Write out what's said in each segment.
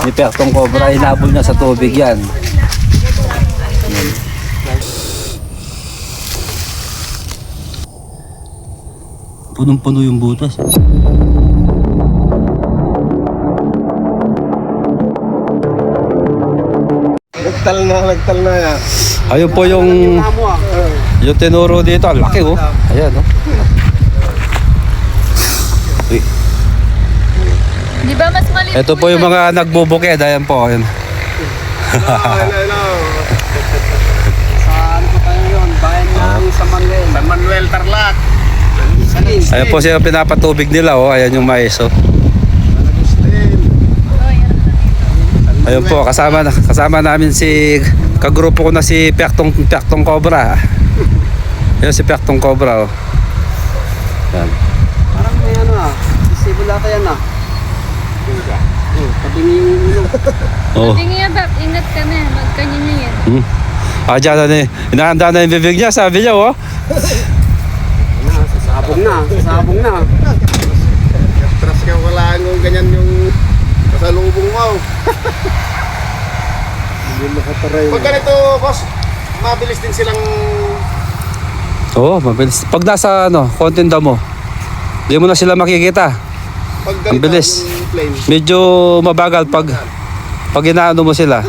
ni Pektong Cobra. Hinabol niya sa tubig yan. Punong-puno yung butas. Nagtal na yan. Ayun po yung tinuro dito. Ang laki oh. Ayan oh. Uy. Di ba mas maliit? Ito po yung mga nagbubukid. Ayan po. Ayan. Hello. Saan po tayo yun? Bayan ng San Manuel. San Manuel, Tarlac. Ayan po siya pinapatubig nila oh. Ayan yung mais oh. Ayun po, kasama namin si kagrupo ko na si Pektong Cobra. Ayun si Pektong Cobra oh. Yan. Parang may ano disable ata yan Tabingi yung ulo. Oh. Hindi nga ba, ingat ka na, magkanya na yan. Diyan na eh. Inahanda na yung bibig niya, sabi niya oh. Sasabong na. Atras ka wala yung ganyan yung kasalubong mo. Hindi makataray. Pag ganito, boss, mabilis din silang... Oo, mabilis. Pag nasa kontinda mo, hindi mo na sila makikita. Pag Ang ganito bilis. yung plane. Medyo mabagal pag inaano mo sila.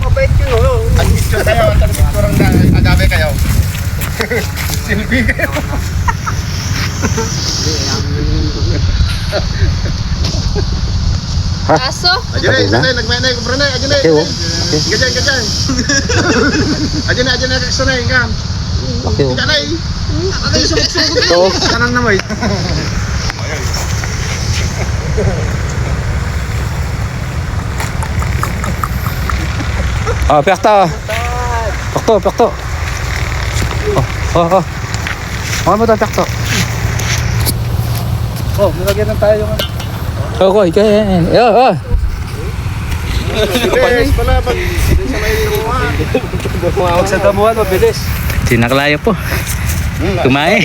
Mabait yun Ang picture kayo, ang picture ang agabe kayo. Silbi kayo. Kaso? Ajay, nagmay kumprenay, ajay. Gajan. Ajay kaksanay kan. Laki Tidak na Ay sumuk-sumuk. Kanan na may. Pekta. Pekto. Oh. Mga mo Pekto. Oh, nilagyan ng tayo yung okay, kaya. Bilis pala pag sa may rumahan. Huwag sa damuhan, mabilis. Sinaklayo po. Tumae.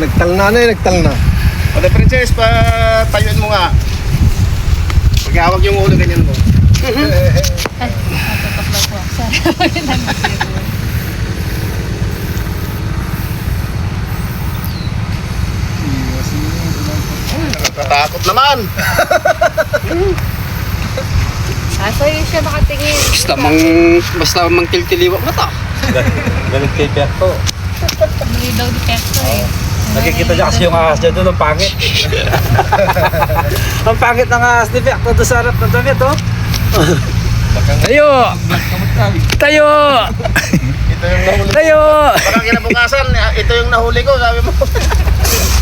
Nagtal na.Pada princess, pa tayuin mo nga. Pag-hawak yung ulo ganyan mo. Ay, natutok lang po. Sorry. Natatakot naman. Kaso yun siya nakatingin. Basta tiltiliwak mata. Galing kay Pekto. Muli daw ni Pekto eh. Nakikita niya kasi yung ahas niya doon, ang pangit. Ang pangit ng ahas ni Pekto doon sa harap ng damit oh. Tayo! Ito yung nahuli. Tayo! Baka kinabukasan, ito yung nahuli ko, sabi mo.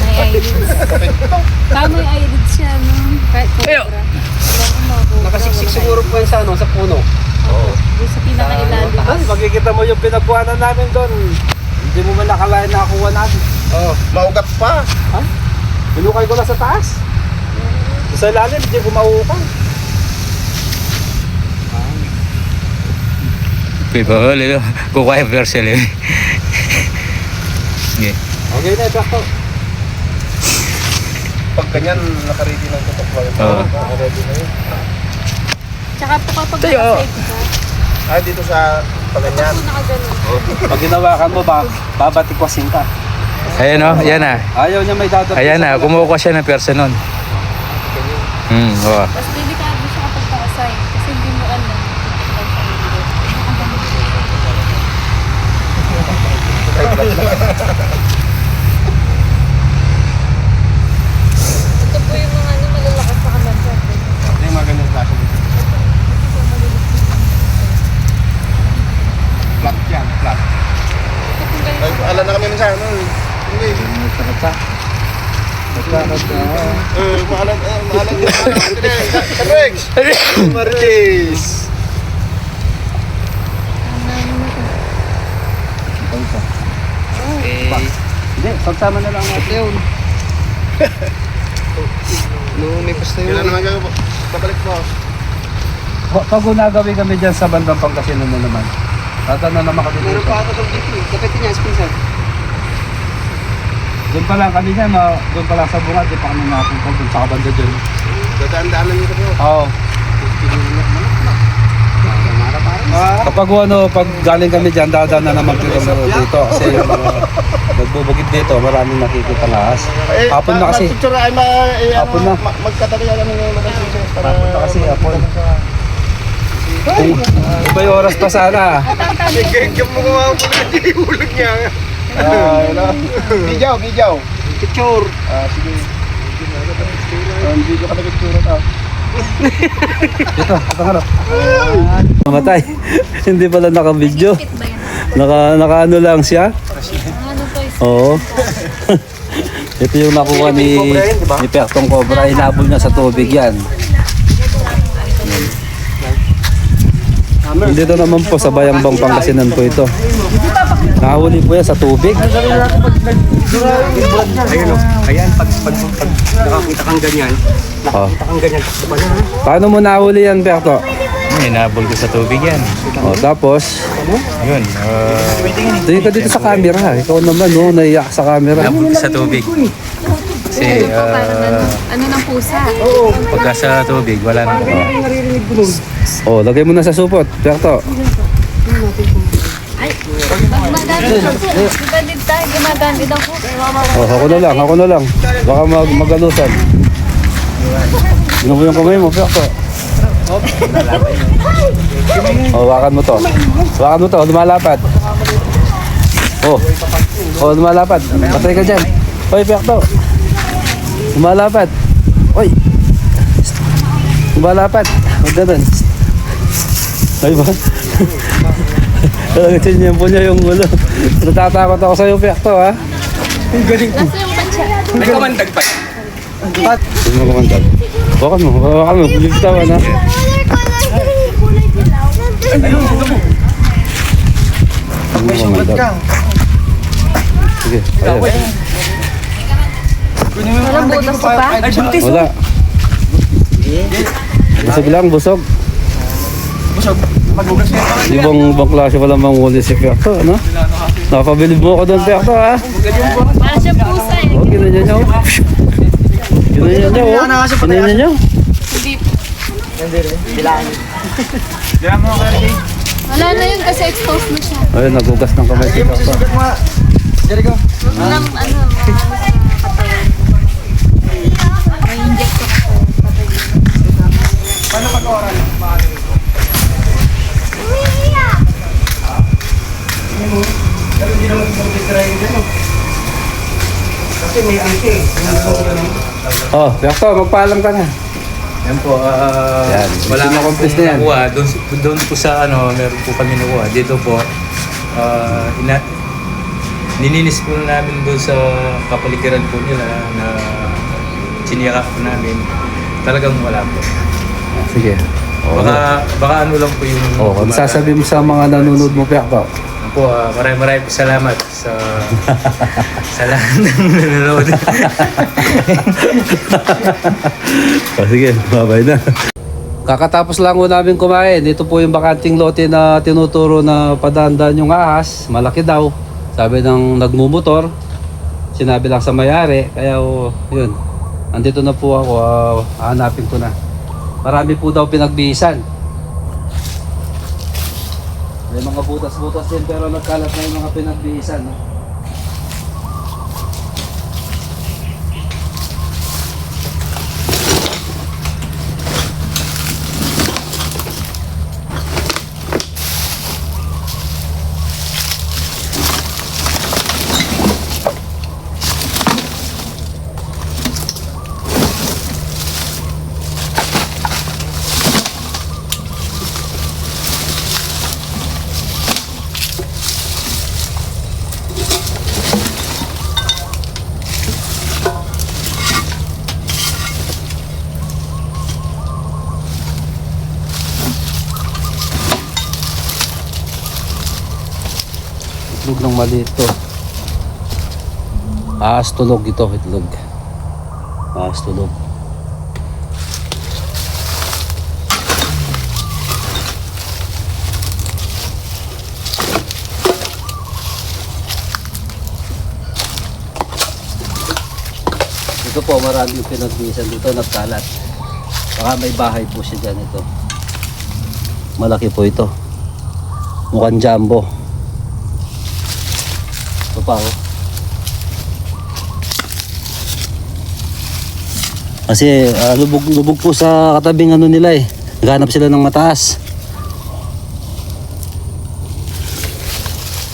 May eyelids. May eyelids siya, no? Kahit Tayo! Nakasiksik siguro po yan sa puno. Oo. Doon sa pinakailalim. Makikita mo yung pinagkuhanan namin doon. Hindi mo man nakalain na nakuha natin. Maugat pa. Ha? Binukay ko lang sa taas. Sa ilalim, hindi ko maukay. Pipahuli. Kukuha yung versal eh. Okay na, Pekto. Pag ganyan, nakaready ng tutok lang. Oo. Nakaready na yun. Tsaka po kapag Tayo. nakasafe ka, Dito sa paganyan. nakaganon. Pag ginawakan mo, babatikwasin ka. Ayan o, yan na. Ayaw niya may dadating. Ayan na, kumukuha siya ng person nun. Oo. Tapos delikado siya kapag nakasafe. Kasi hindi mo alam. Ito po yung mga malalakas na kamansan. Ito yung mga ganyan klase dito. Flat yan, flat. Alam na kami minsan. Hindi. Maalan din. Sabrix! Martis! Hindi, pagsama na lang natin yun. May pasta yun. Kailan naman gagawin po? Babalik po. Pag gunagawin kami dyan sa bandang Pangasinan na naman, tatanong naman kami dito. Meron pa ako sa dito. Dapat niya, sponsor. Doon pa lang kami niya, doon pa lang sa bungad, di pa kami napunta doon sa kabanda dyan. Dadaan-daanan nito bro. Oo. Kapag pag galing kami dyan, dadaan na naman dito kasi nagbubugid dito, maraming nakikita lahas. Hapon na kasi. Hapon na. Magkatabi na namin yung mga susunod para... Hapon na kasi, hapon. Iba yung oras pa sana. Sige, mo kumawa po na yung ulog niya. Bijaw. Picture. Sige. Video ka na picture ito. Ito, harap. Mamatay. Hindi pala naka-video. Fit ba yan? Naka-ano lang siya. Ano to is? Oo. Ito yung nakuha ni Pyaktong Cobra. Inabol niya sa tubig yan. Dito naman po sa Bayambang Pangasinan po ito. Nahuli po yan sa tubig. Ayun o. Ayan, pag nakakita kang ganyan, Oh. kang ganyan, takbo pa na. Paano mo nahuli yan, Pyakto? Inabol ko sa tubig yan. Oh, tapos, Yun. tingin ka dito sa camera. Ikaw naman, no, naiyak sa camera. Inabol ko sa tubig. Kasi Ito parang ano ng pusa. pagka sa tubig, wala na. Oh, lagay mo na sa supot, Pyakto. Ay, magmagamit ako. Diba dito tayo gumagamit ako? Oh, ako na lang. Baka magalusan. Ano mo yung kamay mo, Pyakto? Oh, wakan mo to. Lumalapad. Oh, lumalapad. Patay ka dyan. Hoy, Pyakto. Lumalapad. Hoy. Lumalapad. Huwag ganun. Ay ba? Talagang niya po niya yung ulo. Natatakot ako sa'yo, Pyakto, ha? Nasa yung pansya. May kamandag pa. Hindi mo kumandag. Bakan mo. Bulitawan, ha? May sugat ka. Sige, ayan. Walang butas pa? Wala. Busog lang, busog. Magugas ka pa. Ibang klase pala manghuli si Pyakto, ano? Napabilib mo ako doon, Pyakto, ha? Para siya pusa eh. Oh, ginanyan niyo. Ginanyan niyo, oh. Ginanyan niyo. Wala na yun kasi exposed na siya. Ayun, nagugas ng kamay si Pyakto. Walang ano, sa katawan. May inject ko kasi. Kasi may angke. Oh, Pyakto, magpaalam ka na. Yan po, Yan, wala gusto nga mo pong complete na yan. nakuha. Doon po sa meron po kami nakuha. Dito po, nininis po namin doon sa kapaligiran po nila na siniyakap po namin. Talagang wala po. Sige. Oh, Baka ano lang po yung... oh, kung sasabi mo sa mga nanonood mo, Pyakto. Po, maraming salamat sa lahat ng nanonood. Oh, sige, babay na. Kakatapos lang po namin kumain. Ito po yung bakanting lote na tinuturo na padandaan yung ahas. Malaki daw. Sabi ng nagmumotor. Sinabi lang sa mayari. Kaya yun. Andito na po ako. Hanapin ko na. Marami po daw pinagbihisan. May mga butas-butas din pero nagkalat na yung mga pinagbihisan. No? Itlog ng maliit to. Ahas tulog ito, itlog. Ahas tulog. Ito po, marami yung pinagbisan dito, nagkalat. Baka may bahay po siya dyan ito. Malaki po ito. Mukhang jumbo. Ito pa oh. Kasi lubog po sa katabing ano nila eh. Naghanap sila ng mataas.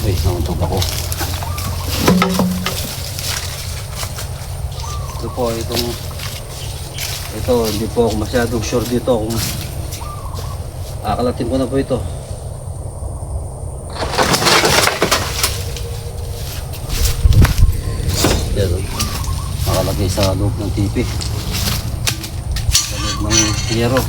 Uy, nauntog ako. Ito po, ito, hindi po ako masyadong sure dito kung akalatin ko na po ito. Yan, nakalagay sa loob ng tipi. Sa loob ng hiyero.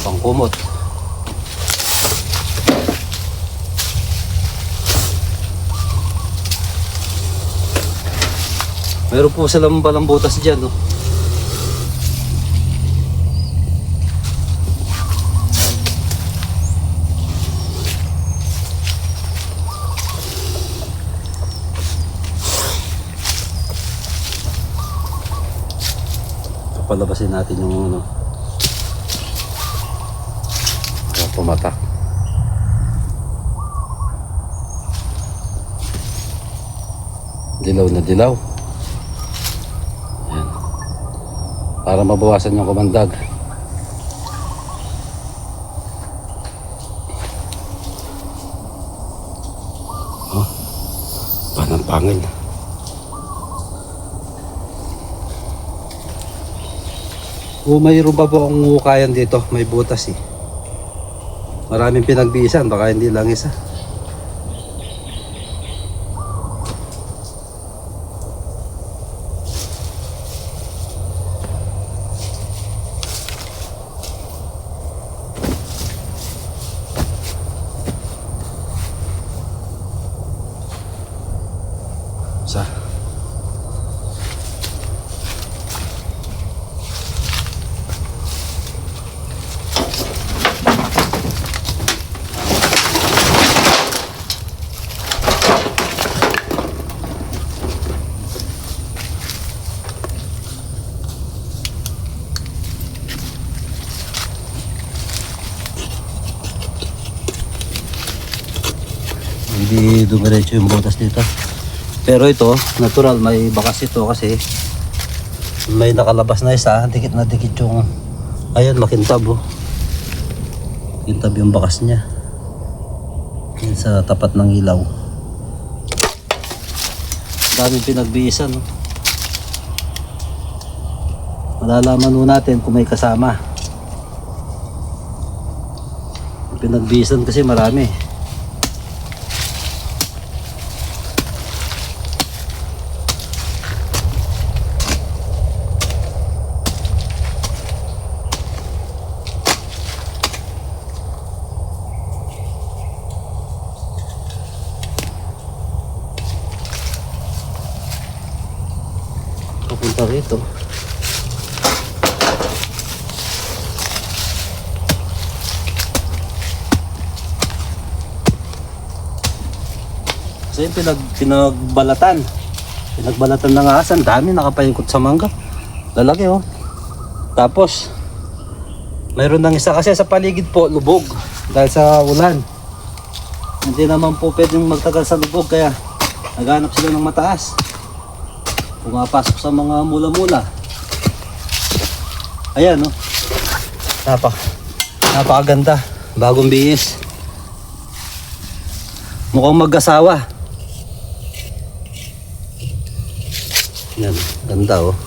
Pangkumot. Meron po silang balang butas dyan, no? Palabasin natin yung ano. Pumatak. Dilaw na dilaw. Ayan. Para mabawasan yung kumandag. Oh, panampangin. Mayroon pa po akong hukayan dito. May butas eh. Maraming pinagbiisan, baka hindi lang isa. Isa. Hindi dumiretso yung butas dito. Pero ito, natural, may bakas ito kasi may nakalabas na isa, dikit na dikit yung, ayan, makintab oh. Makintab yung bakas niya. Yan sa tapat ng ilaw. Daming pinagbiisan oh. Malalaman mo natin kung may kasama. Pinagbiisan kasi marami. Papunta rito. Kasi pinagbalatan ng ahas. Ang dami nakapahingkot sa mangga. Lalaki oh. Tapos mayroon ng isa kasi sa paligid po lubog dahil sa ulan. Hindi naman po pwedeng magtagal sa lubog kaya naghanap sila ng mataas. Pumapasok sa mga mula-mula. Ayan oh. Napakaganda. Bagong bihis. Mukhang mag-asawa. Yan, ganda oh.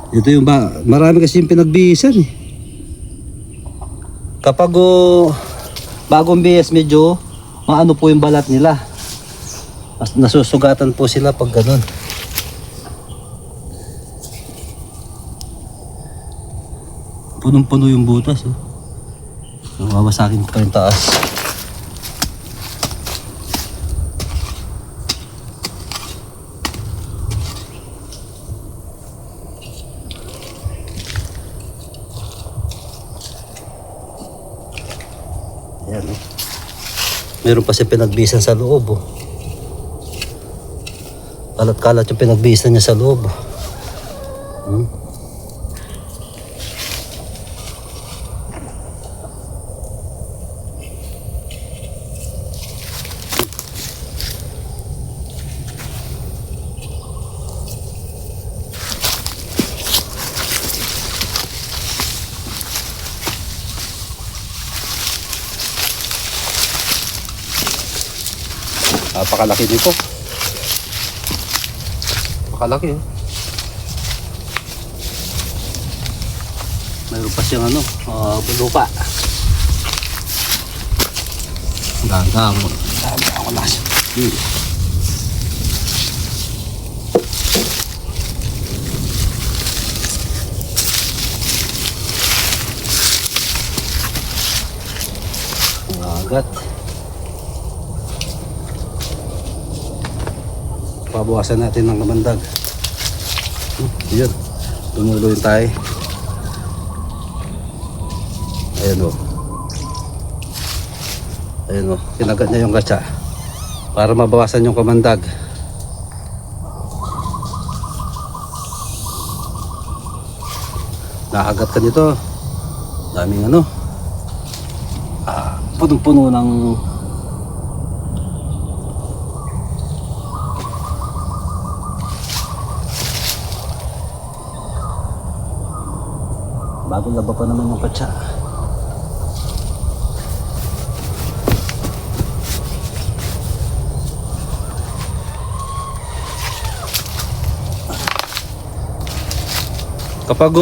Ito yung marami kasi yung pinagbihisan eh. Kapag bagong bias medyo maano po yung balat nila. Mas nasusugatan po sila pag ganun. Punong-puno yung butas. Oh. Nawawasakin pa yung taas. Ayan, oh. Meron pa siya pinagbisan sa loob. Oh. Kalat-kalat yung pinagbisan niya sa loob. Hmm? Napakalaki nito. Napakalaki. Mayroon pa siyang ano, lupa. Ganda mo. Dami ako nasa. Agat. Pabawasan natin ng kamandag. Yun. Tumulo yung tayo. Ayan o. Ayan o. Kinagat niya yung gatsa. Para mabawasan yung kamandag. Nakagat ka dito. Daming ano. Punong-puno ng bagong laba pa naman yung katsa. Kapag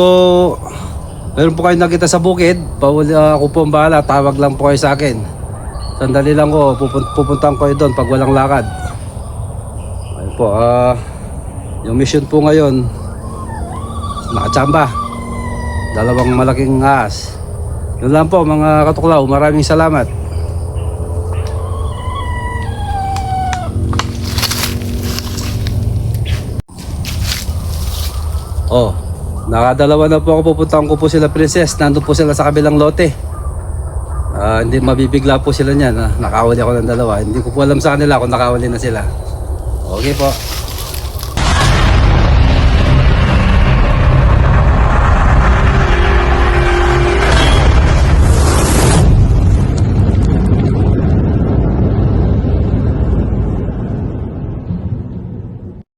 meron po kayo nakita sa bukid, ako po ang bahala, tawag lang po kayo sa akin. Sandali lang ko, pupuntahan ko kayo doon pag walang lakad. Ayun po, yung mission po ngayon, nakachamba. Dalawang malaking ahas. Yun lang po mga katuklaw, maraming salamat. Oh, nakadalawa na po ako, pupuntahan ko po sila Princess. Nandun po sila sa kabilang lote. Hindi mabibigla po sila niyan. Nakawali ako ng dalawa. Hindi ko po alam sa kanila kung nakawali na sila. Okay po.